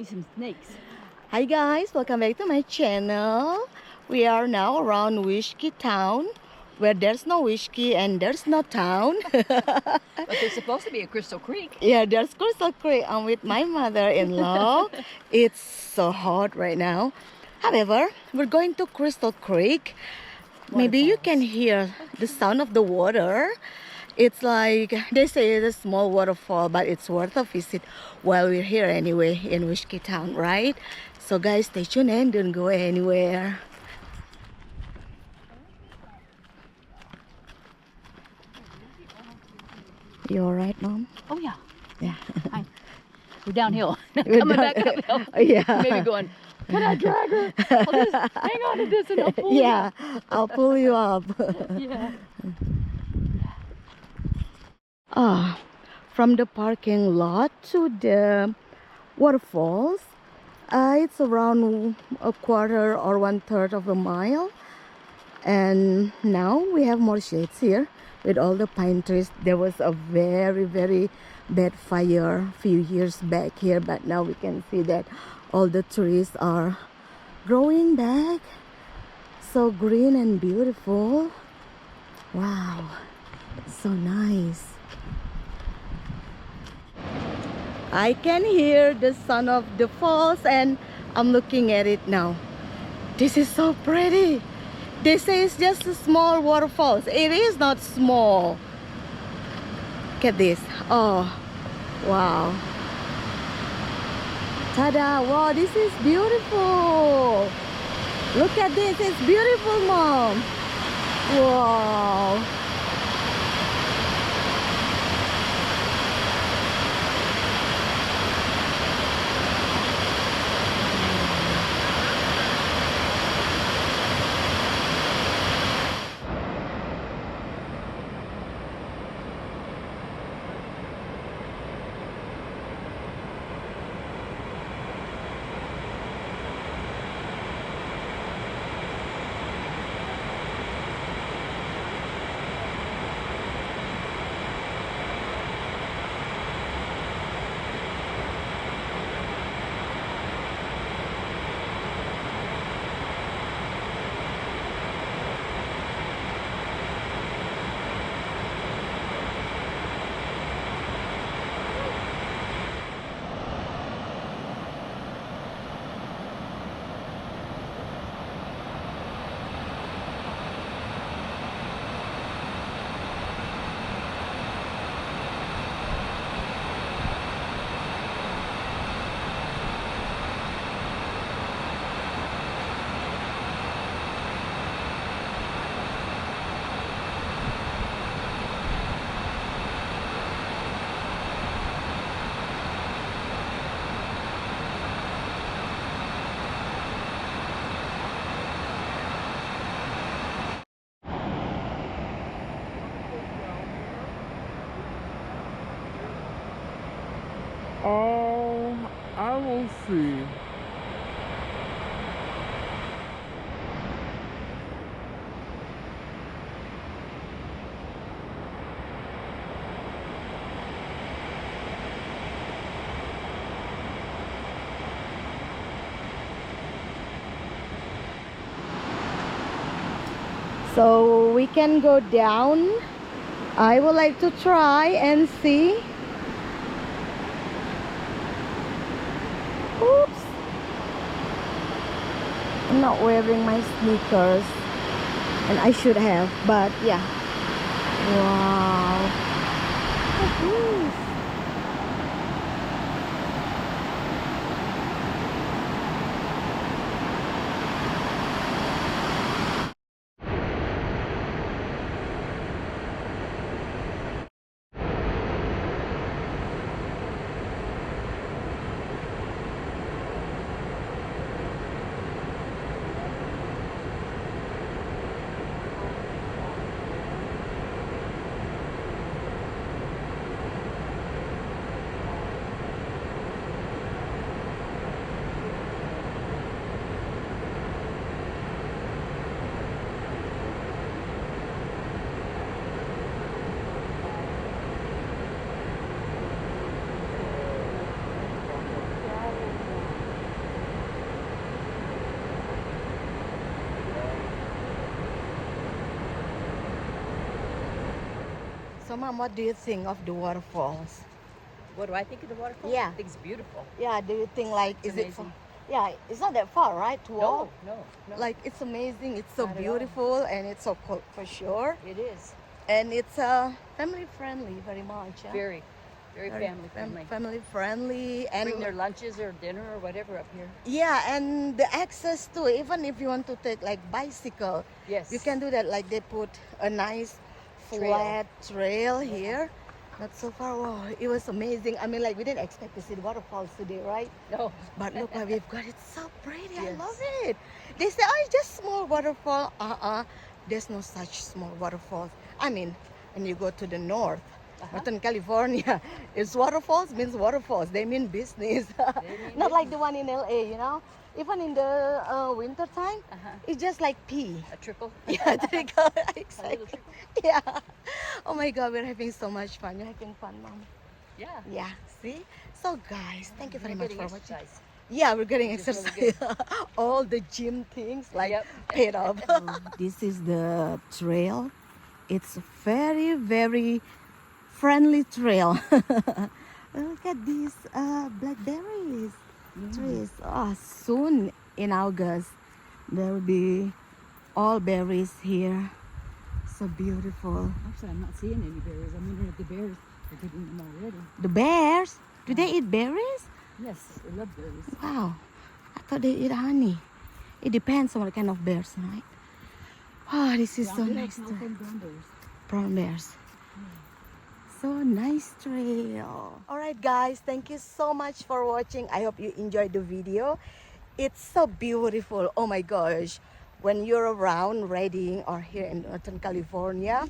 some snakes. Hi guys, welcome back to my channel. We are now around Whiskeytown, where there's no whiskey and there's no town. But there's supposed to be a Crystal Creek. Yeah, there's Crystal Creek. I'm with my mother-in-law. It's so hot right now. However, we're going to Crystal Creek. Maybe you can hear the sound of the water. It's like, they say it's a small waterfall, but it's worth a visit while we're here anyway in Whiskeytown, right? So guys, stay tuned and don't go anywhere. You alright, Mom? Oh yeah. Yeah. Hi. We're downhill. We're Coming down- back uphill. Yeah. Maybe going, can I drag her? I'll just hang on to this and I'll pull you Yeah, I'll pull you up. Yeah. Ah, from the parking lot to the waterfalls, it's around a quarter or 1/3 of a mile. And now we have more shades here with all the pine trees. There was a very bad fire a few years back here, but now we can see that all the trees are growing back, so green and beautiful. Wow, so nice. I can hear the sound of the falls and I'm looking at it now. This is so pretty. They say it's just a small waterfalls. It is not small. Look at this. Oh, wow. Ta-da! Wow, this is beautiful. Look at this. It's beautiful, Mom. Wow. Oh, I will see. So we can go down. I would like to try and see. Oops. I'm not wearing my sneakers. And I should have, but yeah. Wow. Look at this. So, Mom, what do you think of the waterfalls? What do I think of the waterfall? Yeah. I think it's beautiful. Yeah, do you think like It's is it? amazing. Yeah, it's not that far, right? To walk. No. Like it's amazing. It's so Not at all. beautiful and it's so cold for sure. It is And it's family friendly very much. Yeah? very family friendly. Family friendly and Bring their lunches or dinner or whatever up here. yeah, and the access to even if you want to take like bicycle, Yes. you can do that. Like they put a nice Trail. flat trail here. Not so far. Wow, it was amazing. I mean, like we didn't expect to see the waterfalls today, right? No. But look what we've got. It's so pretty. I Yes. love it. They say, oh, it's just small waterfall. There's no such small waterfalls. I mean, when you go to the north, Northern California, it's waterfalls means waterfalls. They mean business. mean Not like the one in LA, you know. Even in the winter time, it's just like pee. A trickle. Yeah, there you go. A little Exactly. trickle. Yeah. Oh my God, we're having so much fun. You're having fun, Mom. Yeah. Yeah. See. So guys, thank you very We're much getting for watching. exercise. Yeah, we're getting Which is exercise. really All the gym things like Yep. paid off. This is the trail. It's very friendly trail. Look at these blackberries trees. Oh, soon in August there will be all berries here. So beautiful. Actually, I'm not seeing any berries. I'm wondering if the bears are getting them already. The bears? Do they eat berries? Yes, they love berries. Wow, I thought they eat honey. It depends on what kind of bears, right? Oh, this is so nice. Brown bears. Brown bears. So nice trail. All right, guys, thank you so much for watching. I hope you enjoyed the video. It's so beautiful. Oh my gosh. When you're around Redding or here in Northern California,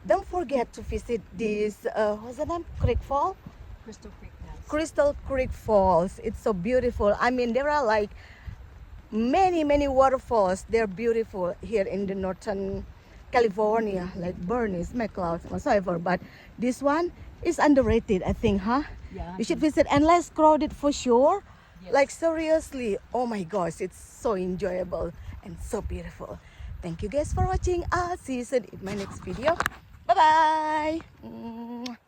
don't forget to visit this, what's the name? Creek Fall? Crystal Creek Falls. Crystal Creek Falls. It's so beautiful. I mean, there are like many waterfalls. They're beautiful here in the Northern California, like Bernice, McCloud, whatsoever. But this one is underrated, I think, huh? Yeah. You should visit, and less crowded for sure. Yes. Like seriously, oh my gosh, it's so enjoyable and so beautiful. Thank you guys for watching. I'll see you soon in my next video. Bye bye.